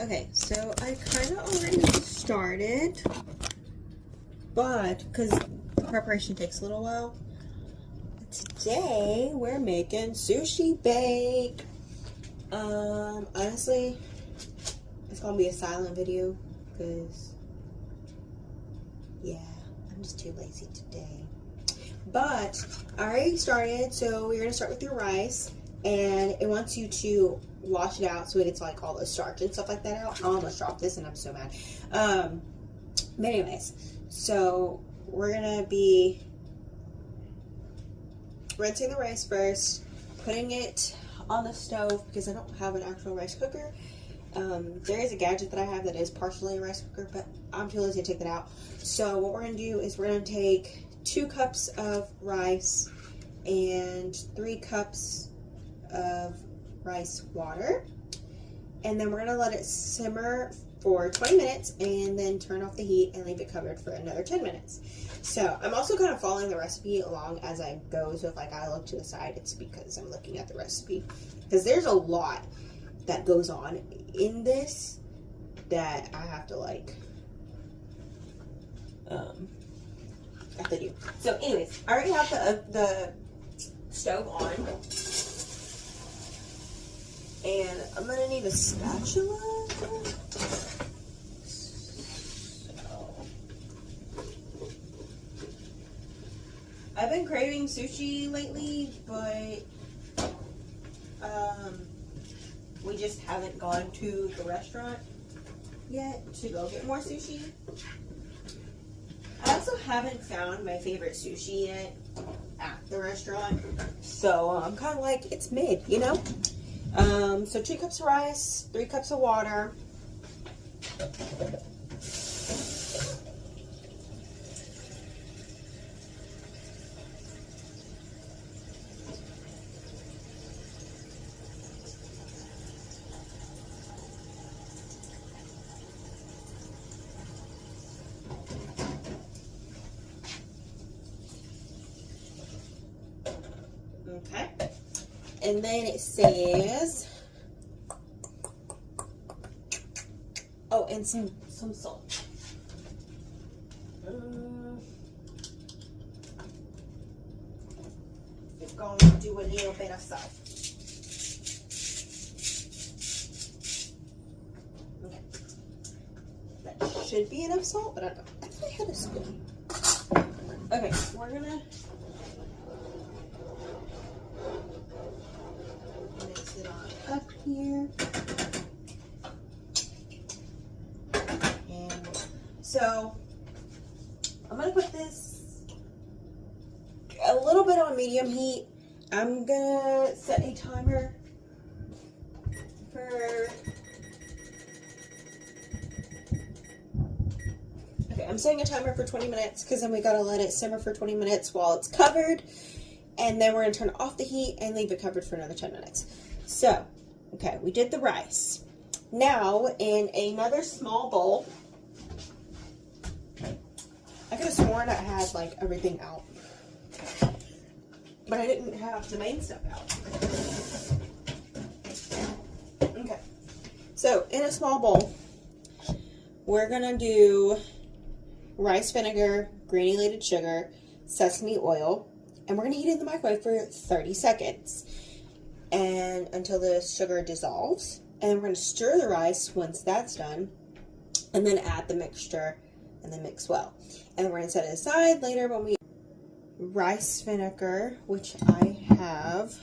Okay, so I kind of already started, but because the preparation takes a little while, today we're making sushi bake. Honestly, it's gonna be a silent video because, yeah, I'm just too lazy today. But I already started, so we're gonna start with your rice, and it wants you to wash it out so it gets like all the starch and stuff like that out. I almost dropped this and I'm so mad. But anyways, so we're gonna be rinsing the rice first, putting it on the stove because I don't have an actual rice cooker. There is a gadget that I have that is partially a rice cooker, but I'm too lazy to take that out. So what we're gonna do is we're gonna take 2 cups of rice and 3 cups of rice water, and then we're gonna let it simmer for 20 minutes and then turn off the heat and leave it covered for another 10 minutes. So I'm also kind of following the recipe along as I go, so if like I look to the side, it's because I'm looking at the recipe, because there's a lot that goes on in this that I have to like have to do. So anyways, I already have the stove on, and I'm gonna need a spatula. I've been craving sushi lately, but we just haven't gone to the restaurant yet to go get more sushi. I also haven't found my favorite sushi yet at the restaurant, so I'm kind of like, it's mid, you know? So 2 cups of rice, 3 cups of water. Okay. And then it says, oh, and some salt. We're going to do a little bit of salt. Okay. That should be enough salt, but I don't know. I thought I had a spoon. Okay, we're gonna mix it on up here. And so I'm gonna put this a little bit on medium heat. I'm gonna set a timer for, okay, I'm setting a timer for 20 minutes because then we gotta let it simmer for 20 minutes while it's covered, and then we're gonna turn off the heat and leave it covered for another 10 minutes. So, okay, we did the rice. Now, in another small bowl, I could have sworn I had like everything out, but I didn't have the main stuff out. Okay, so in a small bowl, we're gonna do rice vinegar, granulated sugar, sesame oil, and we're gonna heat it in the microwave for 30 seconds and until the sugar dissolves. And then we're gonna stir the rice once that's done, and then add the mixture and then mix well. And we're gonna set it aside later when we rice vinegar, which I have.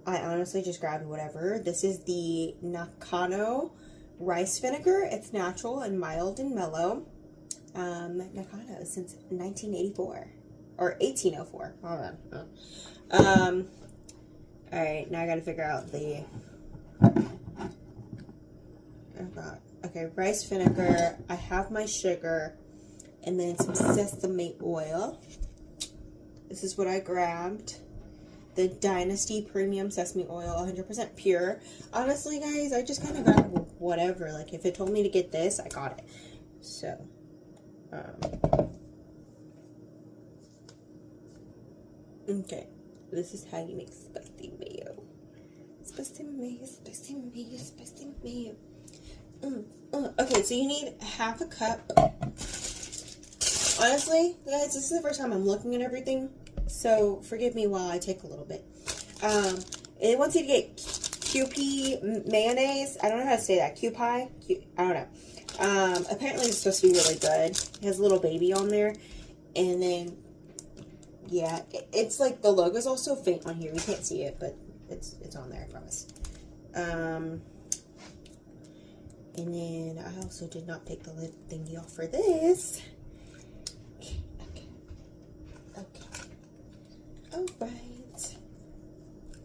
I honestly just grabbed whatever. This is the Nakano rice vinegar. It's natural and mild and mellow. Nakano since 1984 or 1804. Hold on. All right, now I gotta figure out the. Okay, rice vinegar. I have my sugar, and then some sesame oil. This is what I grabbed. The Dynasty Premium Sesame Oil, 100% pure. Honestly, guys, I just kind of grabbed whatever. Like, if it told me to get this, I got it. So, okay. This is how you make spicy mayo. Spicy mayo, spicy mayo, spicy mayo. Okay, so you need half a cup. Honestly, guys, this is the first time I'm looking at everything, so forgive me while I take a little bit. It wants you to get QP mayonnaise. I don't know how to say that. QPie? I don't know. Apparently it's supposed to be really good. It has a little baby on there. And then, yeah, it's like the logo's also faint on here. You can't see it, but it's on there, I promise. And then I also did not take the lid thingy off for this. Okay.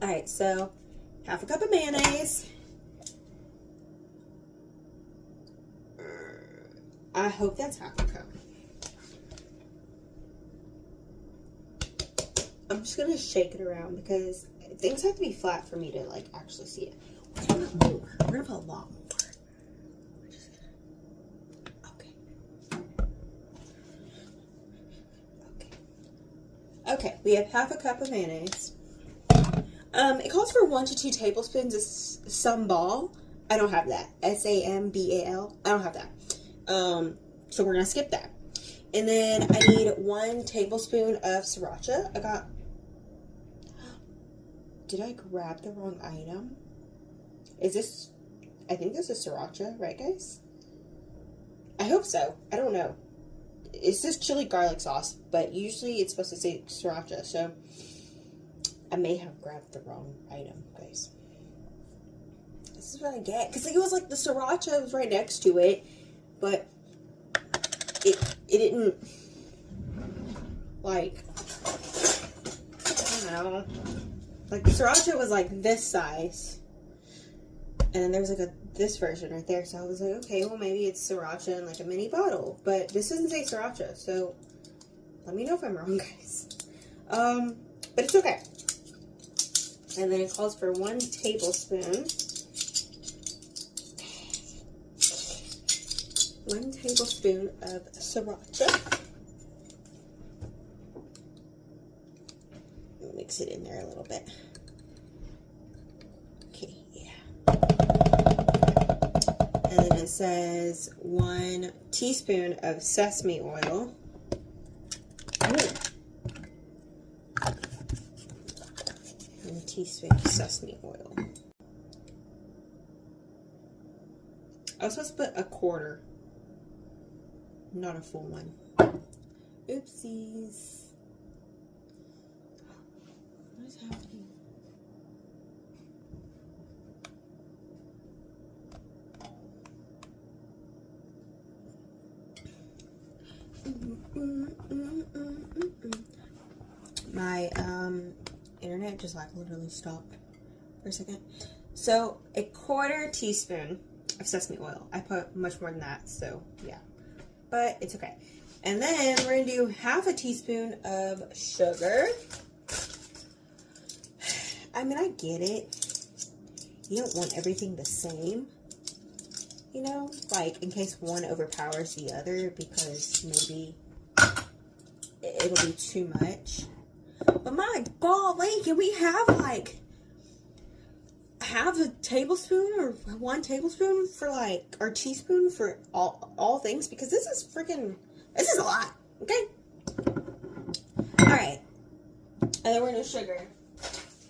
Alright, so half a cup of mayonnaise. I hope that's half a cup. I'm just gonna shake it around because things have to be flat for me to like actually see it. We're gonna put more. We're gonna put a lot more. We're just gonna... Okay, we have half a cup of mayonnaise. It calls for 1 to 2 tablespoons of sambal. I don't have that. S-A-M-B-A-L. I don't have that. So we're gonna skip that. And then I need 1 tablespoon of sriracha. Did I grab the wrong item? Is this, I think this is sriracha, right guys? I hope so. I don't know. It says chili garlic sauce, but usually it's supposed to say sriracha, so I may have grabbed the wrong item, guys. This is what I get, because it was like the sriracha was right next to it, but it didn't, like, I don't know, like the sriracha was like this size, and then there was like this version right there, so I was like, okay, well maybe it's sriracha in like a mini bottle, but this doesn't say sriracha, so let me know if I'm wrong, guys. But it's okay. And then it calls for 1 tablespoon. 1 tablespoon of sriracha. Mix it in there a little bit. Okay, yeah. And then it says 1 teaspoon of sesame oil. Ooh. 1 teaspoon of sesame oil. I was supposed to put a quarter, not a full one. Oopsies. What is happening? My internet just like literally stopped for a second. So a quarter teaspoon of sesame oil. I put much more than that, so yeah, but it's okay. And then we're gonna do half a teaspoon of sugar. I mean, I get it. You don't want everything the same, you know, like in case one overpowers the other, because maybe it'll be too much. But my golly, can we have like half a tablespoon or 1 tablespoon for like, or teaspoon for all things? Because this is a lot, okay? All right, and then we're gonna sugar.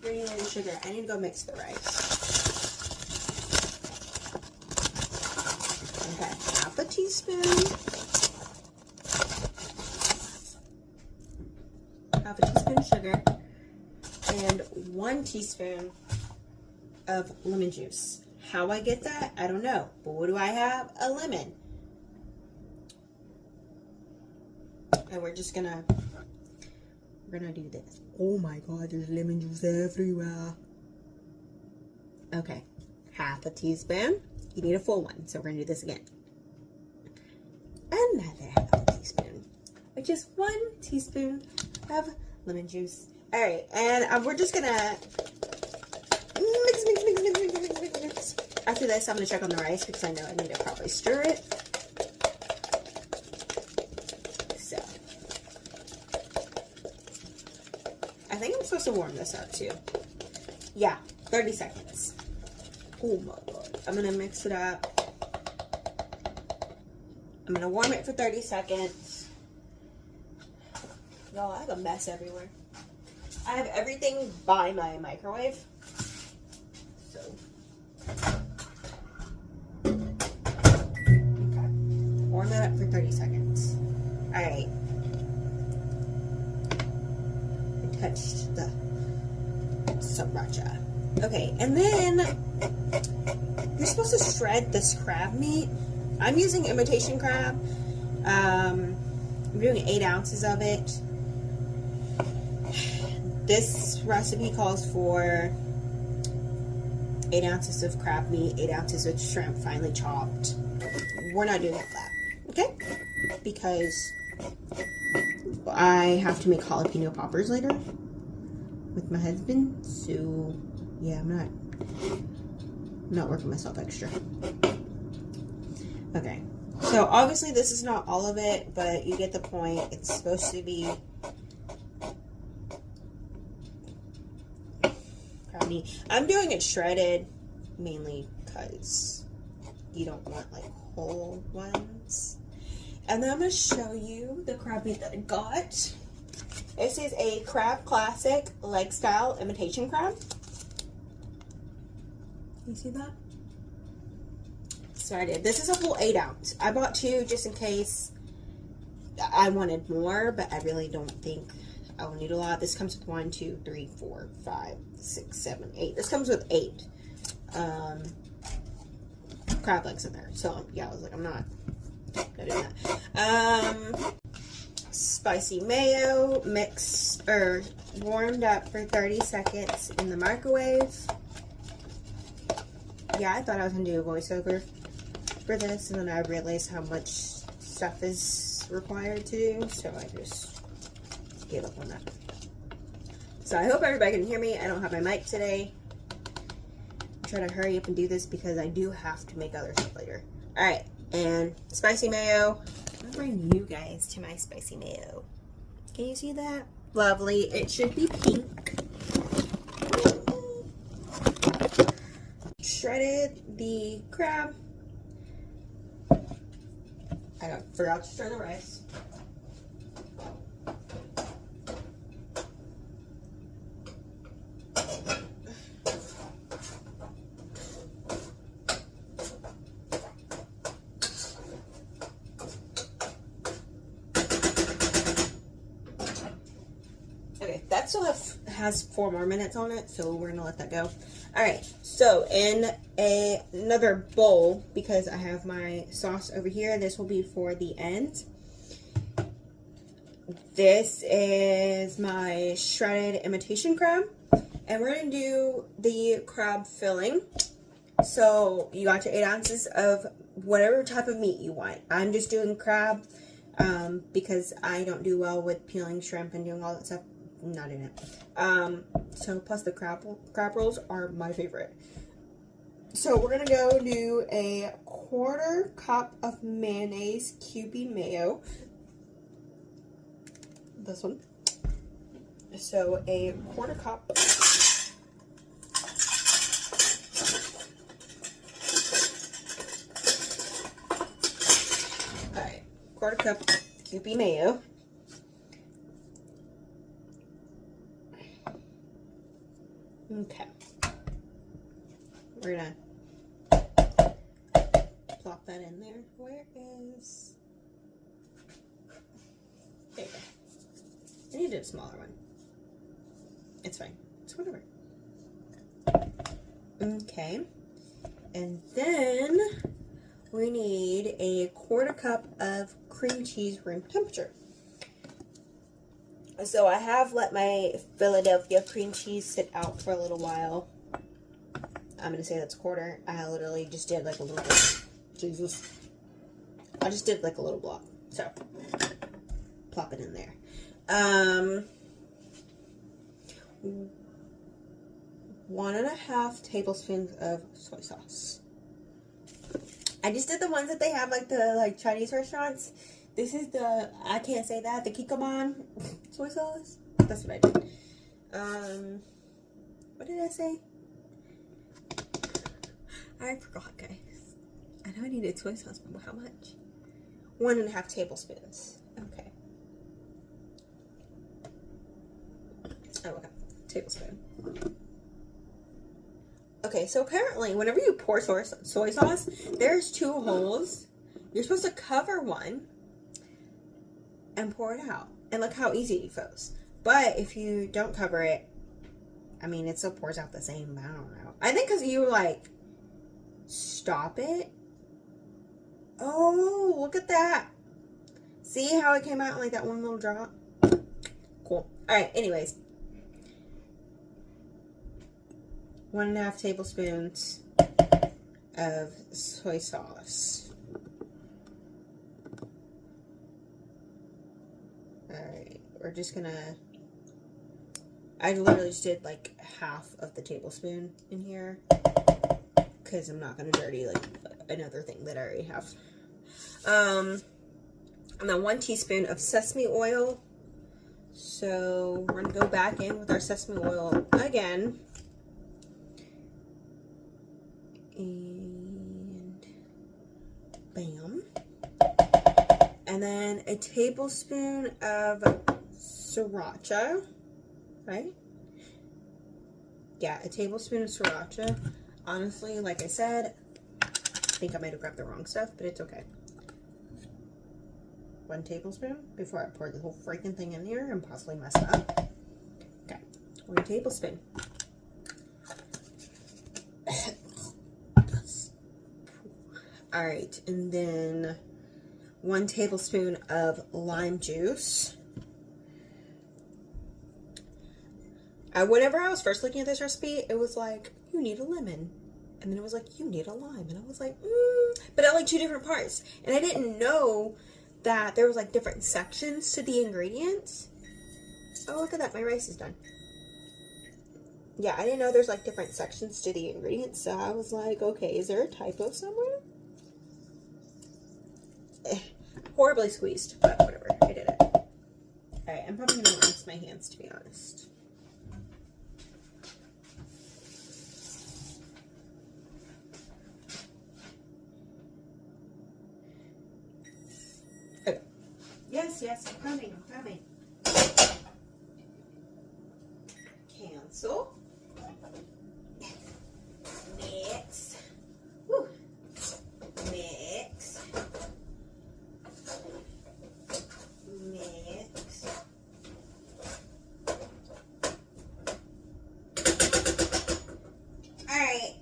Granulated sugar. I need to go mix the rice. Okay, half a teaspoon. Half a teaspoon of sugar. And 1 teaspoon of lemon juice. How I get that, I don't know. But what do I have? A lemon. And we're gonna do this. Oh my god, there's lemon juice everywhere. Okay, half a teaspoon. You need a full one, so we're gonna do this again. Another half a teaspoon, which is 1 teaspoon of lemon juice. All right, and we're just gonna mix. After this, I'm gonna check on the rice because I know I need to probably stir it. So, I think I'm supposed to warm this up too. Yeah, 30 seconds. Oh my god. I'm gonna mix it up. I'm gonna warm it for 30 seconds. Y'all, I have a mess everywhere. I have everything by my microwave. So. Okay. Warm that up for 30 seconds. Alright. I touched the sriracha. Okay, and then you're supposed to shred this crab meat. I'm using imitation crab. I'm doing 8 ounces of it. This recipe calls for 8 ounces of crab meat, 8 ounces of shrimp finely chopped. We're not doing that, okay? Because I have to make jalapeno poppers later with my husband. So, yeah, I'm not working myself extra. Okay. So, obviously, this is not all of it, but you get the point. It's supposed to be crab meat. I'm doing it shredded mainly because you don't want like whole ones. And then I'm going to show you the crab meat that I got. This is a Crab Classic leg style imitation crab. You see that? So I did. This is a whole 8 ounce. I bought 2 just in case I wanted more, but I really don't think I will need a lot. This comes with 1, 2, 3, 4, 5, 6, 7, 8. This comes with 8 crab legs in there. So yeah, I was like, I'm not doing that. Spicy mayo mixed or warmed up for 30 seconds in the microwave. Yeah, I thought I was gonna do a voiceover for this, and then I realized how much stuff is required to do, so I just gave up on that. So I hope everybody can hear me. I don't have my mic today. I'm trying to hurry up and do this because I do have to make other stuff later. Alright, and spicy mayo. I'm gonna bring you guys to my spicy mayo. Can you see that? Lovely. It should be pink. Shredded the crab. I forgot to stir the rice. Okay, that still has 4 more minutes on it, so we're gonna let that go. Alright, so in another bowl, because I have my sauce over here, this will be for the end. This is my shredded imitation crab, and we're going to do the crab filling. So you got your 8 ounces of whatever type of meat you want. I'm just doing crab because I don't do well with peeling shrimp and doing all that stuff. I'm not in it. So plus the crab rolls are my favorite. So we're gonna go do a 1/4 cup of mayonnaise, cubey mayo. This one. So a 1/4 cup. All right, 1/4 cup cubey mayo. Okay. We're gonna plop that in there. Where is... There you go. I needed a smaller one. It's fine. It's whatever. Okay. And then we need a 1/4 cup of cream cheese room temperature. So I have let my Philadelphia cream cheese sit out for a little while. I'm going to say that's 1/4. I literally just did like a little bit. Jesus. I just did like a little block. So, plop it in there. 1.5 tablespoons of soy sauce. I just did the ones that they have like the Chinese restaurants. This is the, I can't say that, the Kikkoman soy sauce. That's what I did. What did I say? I forgot, guys. I know I needed soy sauce, but how much? 1.5 tablespoons. Okay. Oh, okay. Tablespoon. Okay, so apparently whenever you pour soy sauce, there's 2 holes. You're supposed to cover one and pour it out. And look how easy it goes. But if you don't cover it, I mean, it still pours out the same. I don't know. I think because you, like, stop it. Oh, look at that. See how it came out like that one little drop? Cool. All right, anyways. 1.5 tablespoons of soy sauce. All right, we're just gonna, I literally just did like half of the tablespoon in here because I'm not gonna dirty like another thing that I already have. And then 1 teaspoon of sesame oil. So we're gonna go back in with our sesame oil again. And bam. And then a tablespoon of sriracha, right? Yeah, a tablespoon of sriracha. Honestly, like I said, I think I might have grabbed the wrong stuff, but it's okay. 1 tablespoon before I pour the whole freaking thing in here and possibly mess it up. Okay, 1 tablespoon. All right, and then 1 tablespoon of lime juice. Whenever I was first looking at this recipe, it was like, you need a lemon. And then it was like, you need a lime. And I was like, but at like 2 different parts. And I didn't know that there was like different sections to the ingredients. Oh, look at that. My rice is done. Yeah, I didn't know there's like different sections to the ingredients. So I was like, okay, is there a typo somewhere? Horribly squeezed, but whatever. I did it. Alright, I'm probably going to rinse my hands, to be honest. Okay. Yes, I'm coming. Cancel. Mix. Woo. Mix. Alright.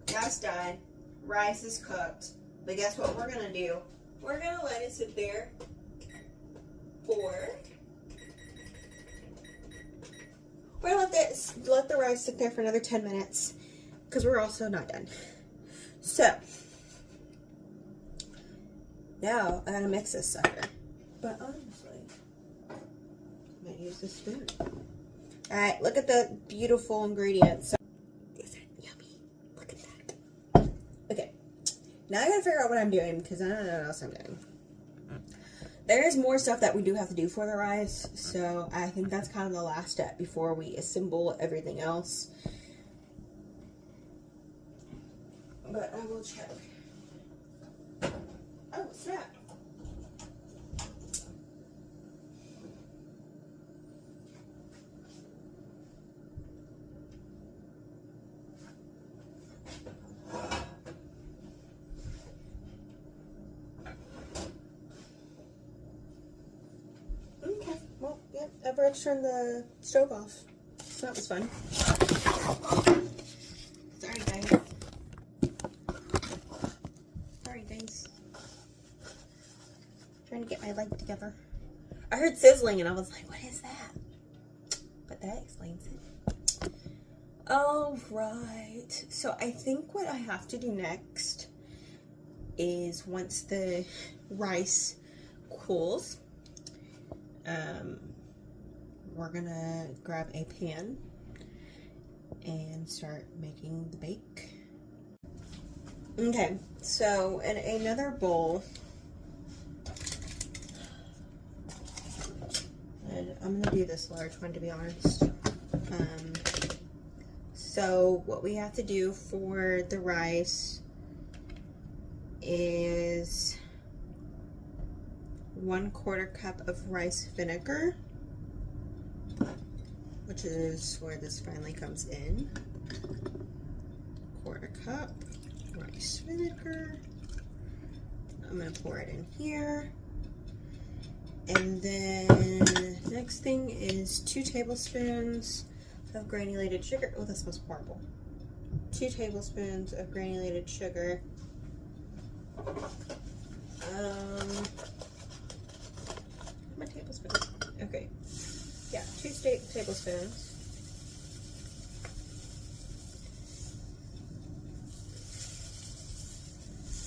That's done. Rice is cooked. But guess what we're going to do? We're going to let it sit there for... We're going to let the rice sit there for another 10 minutes. Because we're also not done. So... Now, I gotta mix this sucker. But honestly, I'm gonna use this spoon. Alright, look at the beautiful ingredients. Is it yummy? Look at that. Okay, now I gotta figure out what I'm doing because I don't know what else I'm doing. There is more stuff that we do have to do for the rice, so I think that's kind of the last step before we assemble everything else. But I will check. Oh, snap. Okay, well, yeah, I forgot to turn the stove off. So that was fun. Sorry, guys. Trying to get my leg together. I heard sizzling and I was like, what is that? But that explains it. All right. So I think what I have to do next is once the rice cools, we're gonna grab a pan and start making the bake. Okay, so in another bowl, and I'm gonna do this large one to be honest. So what we have to do for the rice is 1/4 cup of rice vinegar, which is where this finally comes in. 1/4 cup rice vinegar. I'm gonna pour it in here. And then next thing is 2 tablespoons of granulated sugar. Oh, that smells horrible. 2 tablespoons of granulated sugar. My tablespoon. Okay. Yeah, 2 tablespoons.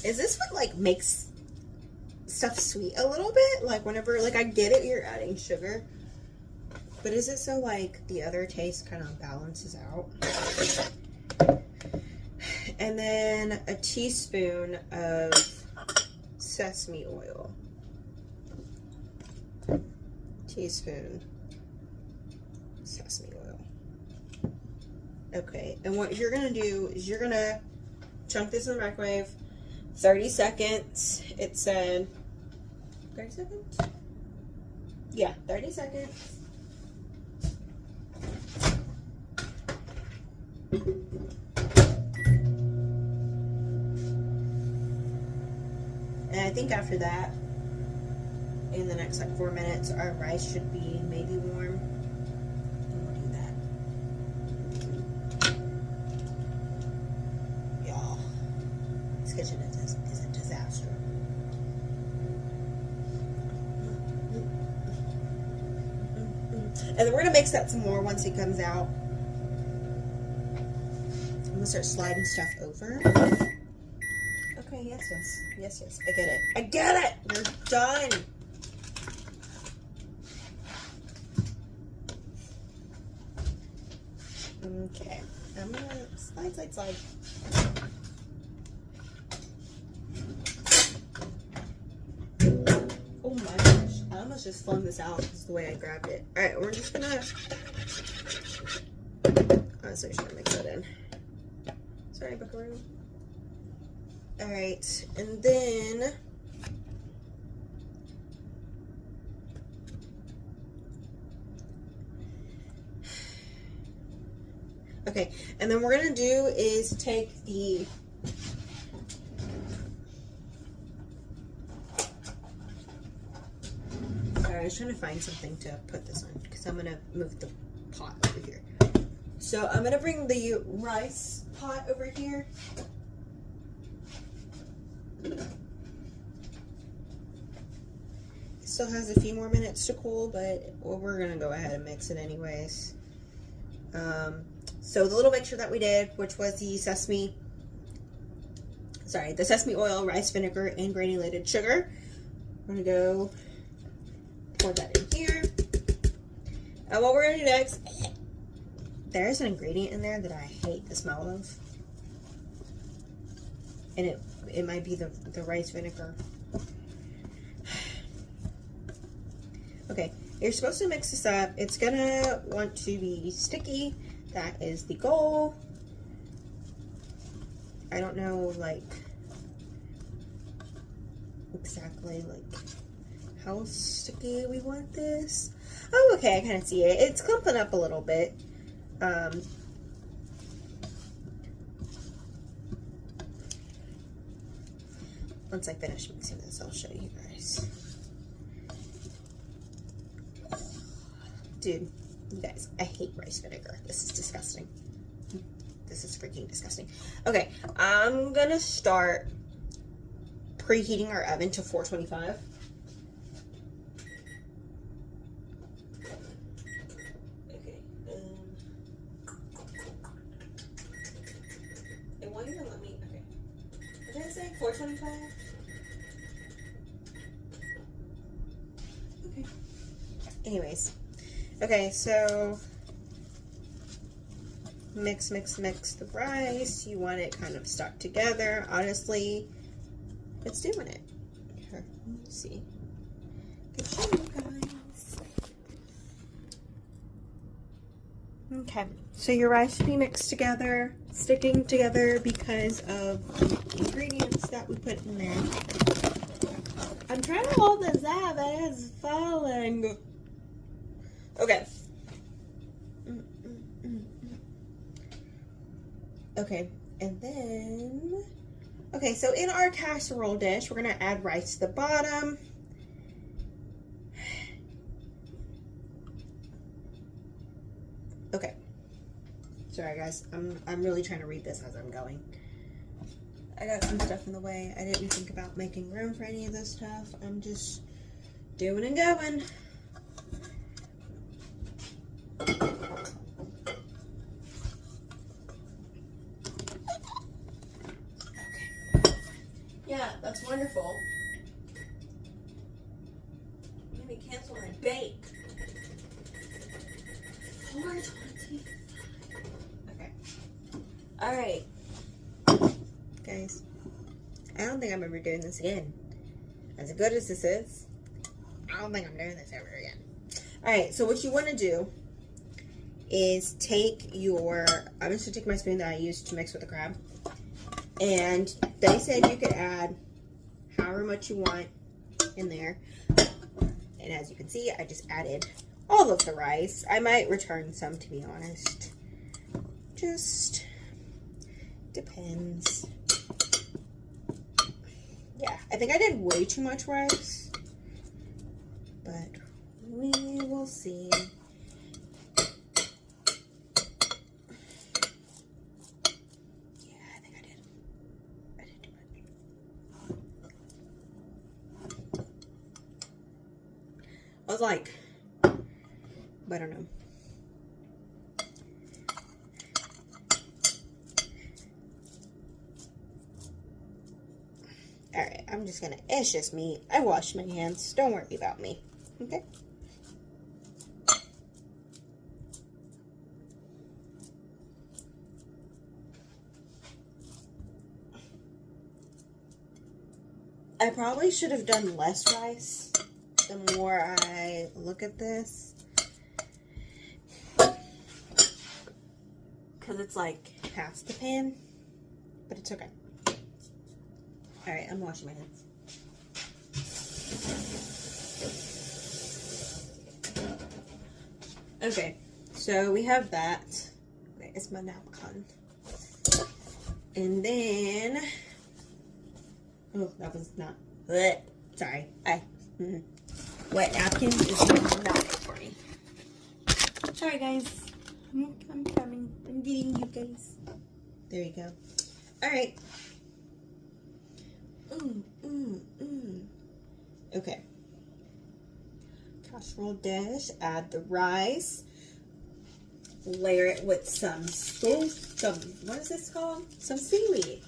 Is this what like makes stuff sweet a little bit? Like whenever, like I get it, you're adding sugar, but is it so like the other taste kind of balances out? And then a teaspoon of sesame oil. Teaspoon sesame oil. Okay, and what you're gonna do is you're gonna chunk this in the microwave 30 seconds. It said 30 seconds? Yeah, 30 seconds. And I think after that, in the next like 4 minutes, our rice should be maybe warm. And we'll do that. Y'all, this kitchen is a disaster. And then we're gonna mix that some more once it comes out. I'm gonna start sliding stuff over. Okay, yes. I get it. I get it! We're done! Okay. I'm gonna slide. Oh my gosh. I almost just flung this out because of the way I grabbed it. Alright, we're just gonna... Honestly, I should mix that in. Sorry, buckaroo. Alright, and then... Okay, and then what we're gonna do is take the... Sorry, I was trying to find something to put this on because I'm gonna move the pot over here. So I'm gonna bring the rice pot over here. It still has a few more minutes to cool, but we're gonna go ahead and mix it anyways. So the little mixture that we did, which was the sesame oil, rice vinegar, and granulated sugar. I'm gonna go pour that in here. And what we're gonna do next, there's an ingredient in there that I hate the smell of. And it might be the rice vinegar. Okay, you're supposed to mix this up. It's gonna want to be sticky. That is the goal. I don't know, like, exactly, like, how sticky we want this. Oh, okay, I kind of see it. It's clumping up a little bit. Once I finish mixing this, I'll show you guys. Dude, you guys, I hate rice vinegar. This is disgusting. This is freaking disgusting. Okay, I'm gonna start preheating our oven to 425. Okay, it won't even let me, okay. What did I say, 425? Okay. Anyways. Okay, so mix the rice. You want it kind of stuck together. Honestly, it's doing it. Here, let me see. Good show, you guys. Okay, so your rice should be mixed together, sticking together because of the ingredients that we put in there. I'm trying to hold this out, but it's falling. Okay. Okay, and then... Okay, so in our casserole dish, we're going to add rice to the bottom. Okay. Sorry, guys. I'm really trying to read this as I'm going. I got some stuff in the way. I didn't think about making room for any of this stuff. I'm just doing and going. Okay. Yeah, that's wonderful. Let me cancel my bake. 4:20. Okay. All right. Guys, I don't think I'm ever doing this again. As good as this is, I don't think I'm doing this ever again. Alright, so what you want to do is take your... I'm just going to take my spoon that I used to mix with the crab. And they said you could add however much you want in there. And as you can see, I just added all of the rice. I might return some, to be honest. Just depends. Yeah, I think I did way too much rice, but we will see. Yeah, I think I did too much. I was like, but I don't know. Alright, I'm just gonna, it's just me. I wash my hands. Don't worry about me. Okay? I probably should have done less rice the more I look at this. Because it's like half the pan. But it's okay. Alright, I'm washing my hands. Okay, so we have that. Where is my napkin? And then... Oh, that was not... Bleh. Sorry. Wet napkin is not good for me. Sorry, guys. I'm coming. I'm getting you guys. There you go. Alright. Okay. Casserole dish. Add the rice. Layer it with some what is this called? Some seaweed.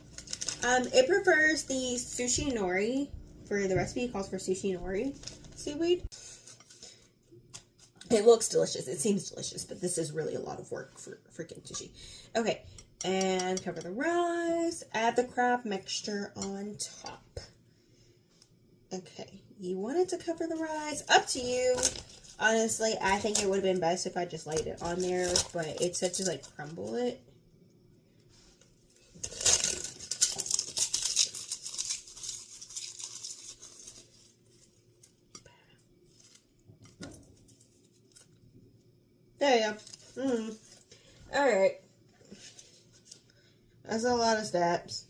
It prefers the sushi nori. For the recipe, it calls for sushi nori seaweed. It looks delicious. It seems delicious, but this is really a lot of work for freaking sushi. Okay. And cover the rice. Add the crab mixture on top. Okay, you wanted to cover the rice. Up to you. Honestly, I think it would have been best if I just laid it on there, but it's such to like crumble it. There you go. Alright. That's a lot of steps.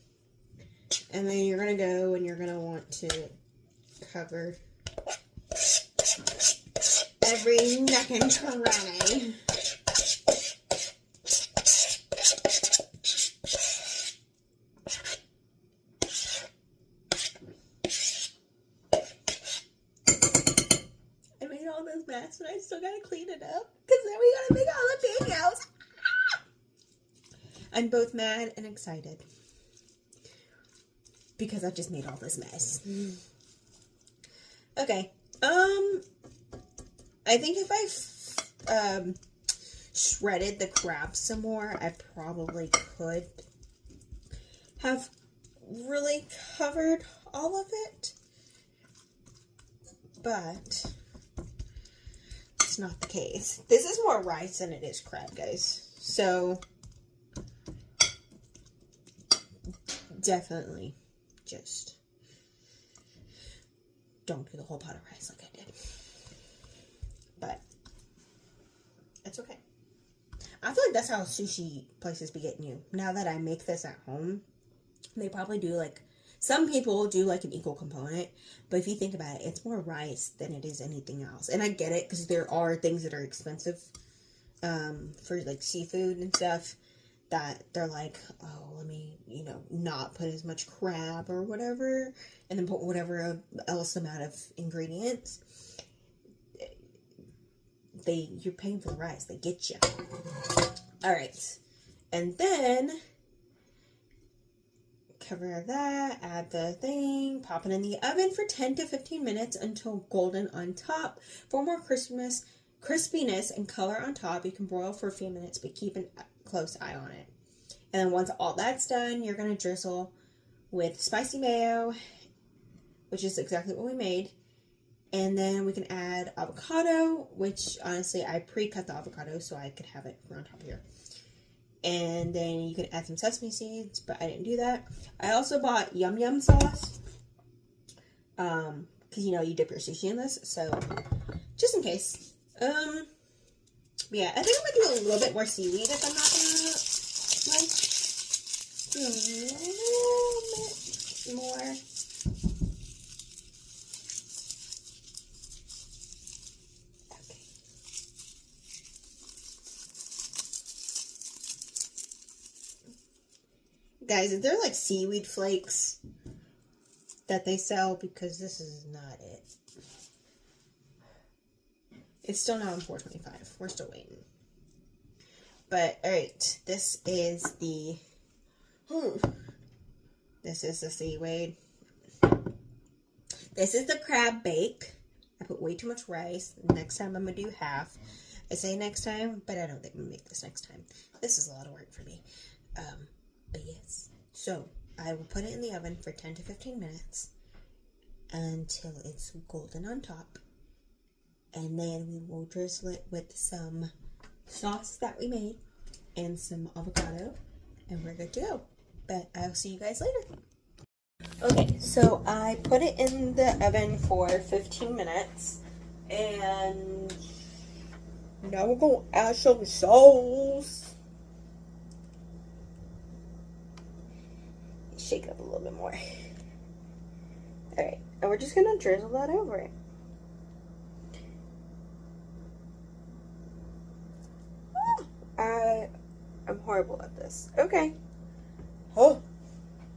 And then you're going to go and you're going to want to cover every nook and cranny. I made all this mess, but I still got to clean it up because then we got to make all the videos. I'm both mad and excited because I just made all this mess. Okay. I think if I shredded the crab some more, I probably could have really covered all of it. But let's that's not the case. This is more rice than it is crab, guys. So, definitely just don't do the whole pot of rice like I did. But, it's okay. I feel like that's how sushi places be getting you. Now that I make this at home, they probably do like, some people do like an equal component, but if you think about it, it's more rice than it is anything else. And I get it, because there are things that are expensive for like seafood and stuff, that they're like, oh, let me, you know, not put as much crab or whatever, and then put whatever else amount of ingredients. You're paying for the rice. They get you. All right. And then cover that, add the thing, pop it in the oven for 10 to 15 minutes until golden on top. For more crispiness and color on top, you can broil for a few minutes, but keep a close eye on it. And then once all that's done, you're going to drizzle with spicy mayo, which is exactly what we made. And then we can add avocado, which honestly, I pre-cut the avocado so I could have it on top here. And then you can add some sesame seeds, but I didn't do that. I also bought yum yum sauce, because you know you dip your sushi in this, so just in case. Yeah, I think I'm gonna do a little bit more seaweed if I'm not gonna like do a little bit more. Guys, if they're like seaweed flakes that they sell, because this is not it. It's still not on $4.25. We're still waiting. But, alright. This is the... This is the seaweed. This is the crab bake. I put way too much rice. Next time I'm going to do half. I say next time, but I don't think I'm going to make this next time. This is a lot of work for me. But yes, so I will put it in the oven for 10 to 15 minutes until it's golden on top. And then we will drizzle it with some sauce that we made and some avocado, and we're good to go. But I'll see you guys later. Okay, so I put it in the oven for 15 minutes, and now we're going to add some sauce. Shake it up a little bit more. Alright, and we're just gonna drizzle that over it. I'm horrible at this. Okay. Oh.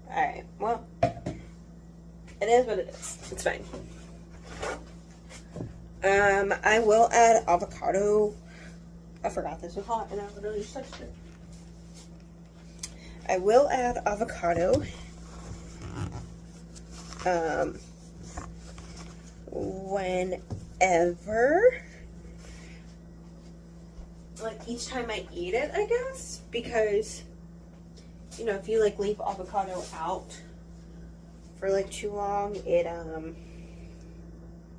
Alright, well, it is what it is. It's fine. I will add avocado. I forgot this was hot and I literally just touched it. I will add avocado. Whenever, like each time I eat it, I guess, because, you know, if you like leave avocado out for like too long, it,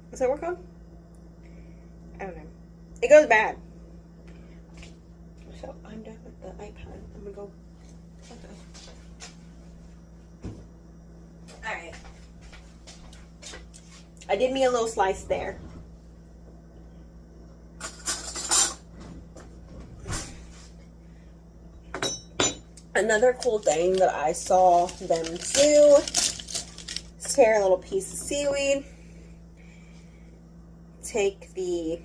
what's that word called? I don't know. It goes bad. So I'm done with the iPad. I'm gonna go. Okay. Alright. I did me a little slice there. Another cool thing that I saw them do is tear a little piece of seaweed. Take the...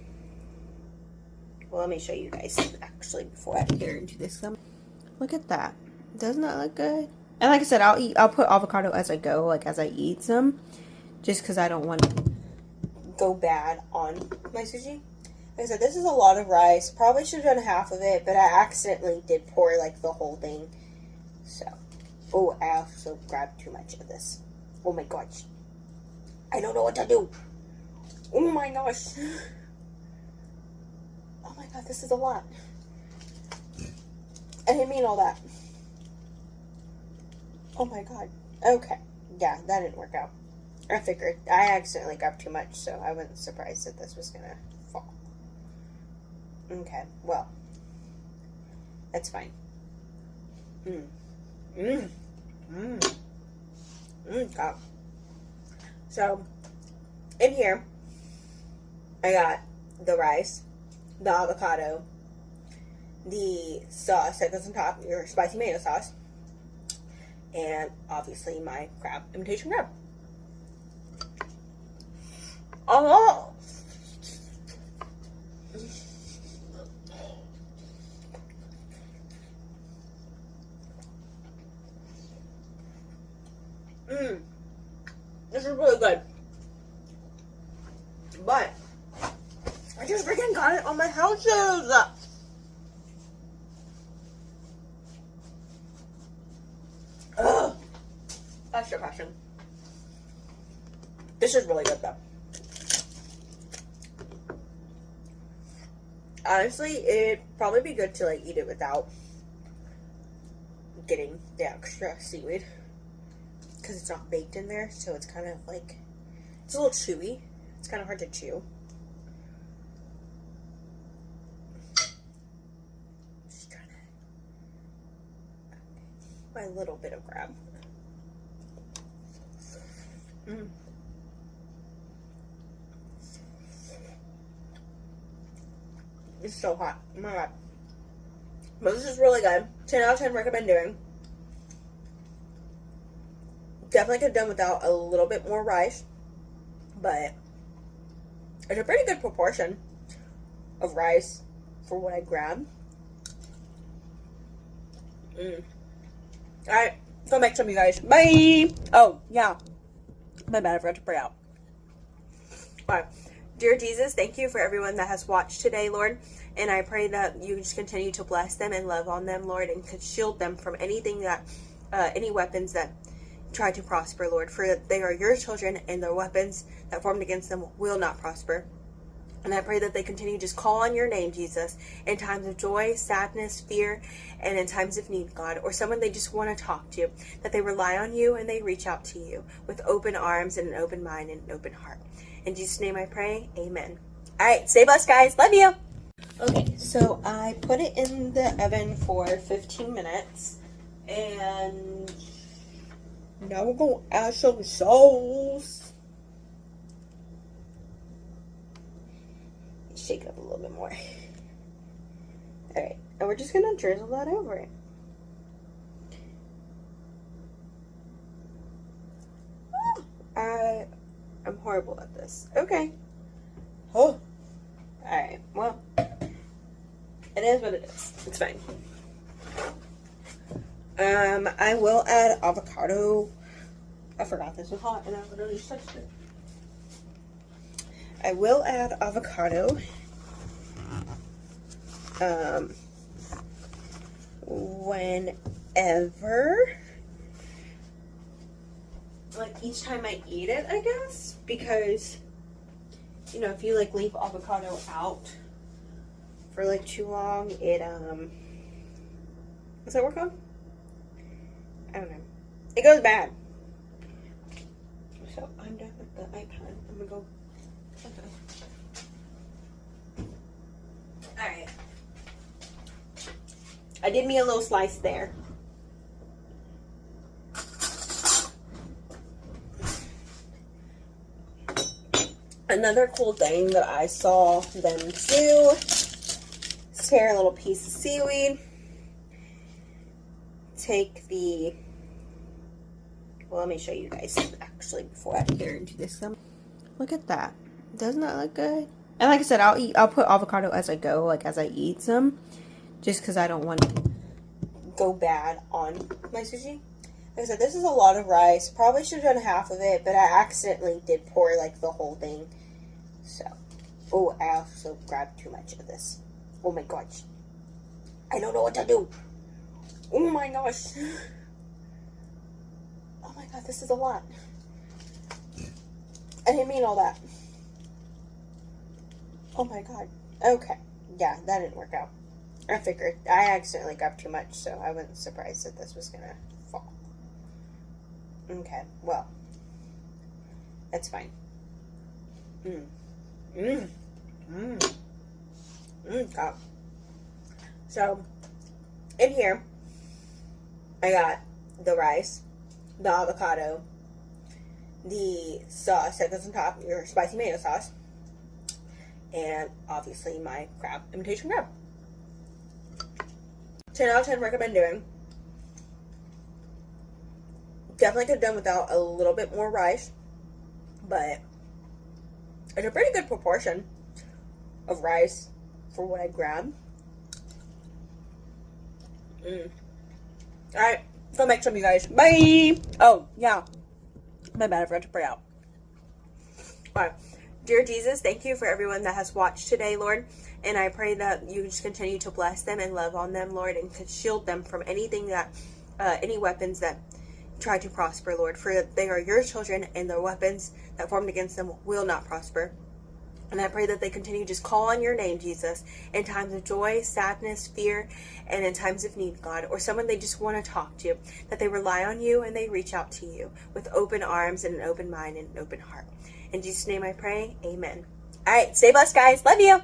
Well, let me show you guys actually before I tear into this. Look at that. Doesn't that look good? And like I said, I'll put avocado as I go, like as I eat some, just because I don't want to go bad on my sushi. Like I said, this is a lot of rice. Probably should have done half of it, but I accidentally did pour like the whole thing. So, oh, I also grabbed too much of this. Oh my gosh. I don't know what to do. Oh my gosh. Oh my god, this is a lot. I didn't mean all that. Oh my god. Okay. Yeah, that didn't work out. I figured. I accidentally grabbed too much, so I wasn't surprised that this was gonna fall. Okay, well, that's fine. God. So, in here, I got the rice, the avocado, the sauce that goes on top, your spicy tomato sauce, and obviously my crab, imitation crab. Oh! This is really good. But I just freaking got it on my house shoes. Ugh. Extra passion. This is really good though. Honestly, it'd probably be good to like eat it without getting the extra seaweed, because it's not baked in there, so it's kind of like, it's a little chewy. It's kind of hard to chew. Just trying to, my little bit of crab. It's so hot. Oh my god. But this is really good. 10 out of 10 recommend doing. Definitely could have done without a little bit more rice, but it's a pretty good proportion of rice for what I grabbed. Alright, go make some, you guys. Bye! Oh, yeah. My bad, I forgot to pray out. Alright. Dear Jesus, thank you for everyone that has watched today, Lord. And I pray that you just continue to bless them and love on them, Lord, and could shield them from anything that, any weapons that try to prosper, Lord. For they are your children, and the weapons that formed against them will not prosper. And I pray that they continue to just call on your name, Jesus, in times of joy, sadness, fear, and in times of need, God, or someone they just want to talk to, that they rely on you and they reach out to you with open arms and an open mind and an open heart. In Jesus' name I pray, amen. All right, stay blessed, guys. Love you. Okay, so I put it in the oven for 15 minutes, and now we're going to add some sauce. Shake it up a little bit more. Alright, and we're just going to drizzle that over it. I'm horrible at this. Okay. Oh. Alright, well, it is what it is. It's fine. I will add avocado. I forgot this was hot and I literally just touched it. I will add avocado. Whenever, like each time I eat it, I guess, because, you know, if you like leave avocado out for like too long, it, what's that word called? I don't know. It goes bad. So I'm done with the iPad. I'm gonna go. Alright. I did me a little slice there. Another cool thing that I saw them do is tear a little piece of seaweed. Take the, well, let me show you guys actually before I tear into this. Look at that. Doesn't that look good? And like I said, I'll put avocado as I go, like as I eat some, just because I don't want to go bad on my sushi. Like I said, this is a lot of rice. Probably should have done half of it, but I accidentally did pour like the whole thing. So, oh, I also grabbed too much of this. Oh my gosh. I don't know what to do. Oh my gosh. Oh my god, this is a lot. I didn't mean all that. Oh my god. Okay. Yeah, that didn't work out. I figured. I accidentally grabbed too much, so I wasn't surprised that this was gonna fall. Okay, well. That's fine. God. So, in here, I got the rice, the avocado, the sauce that goes on top, your spicy mayo sauce, and obviously my crab, imitation crab. 10 out of 10 recommend doing. Definitely could have done without a little bit more rice, but it's a pretty good proportion of rice for what I grabbed. Alright, go make some, you guys. Bye! Oh, yeah. My bad, I forgot to pray out. Alright. Dear Jesus, thank you for everyone that has watched today, Lord. And I pray that you just continue to bless them and love on them, Lord, and to shield them from anything that, any weapons that try to prosper, Lord. For they are your children, and the weapons that formed against them will not prosper. And I pray that they continue to just call on your name, Jesus, in times of joy, sadness, fear, and in times of need, God, or someone they just want to talk to, that they rely on you and they reach out to you with open arms and an open mind and an open heart. In Jesus' name I pray, amen. All right, stay blessed, guys. Love you.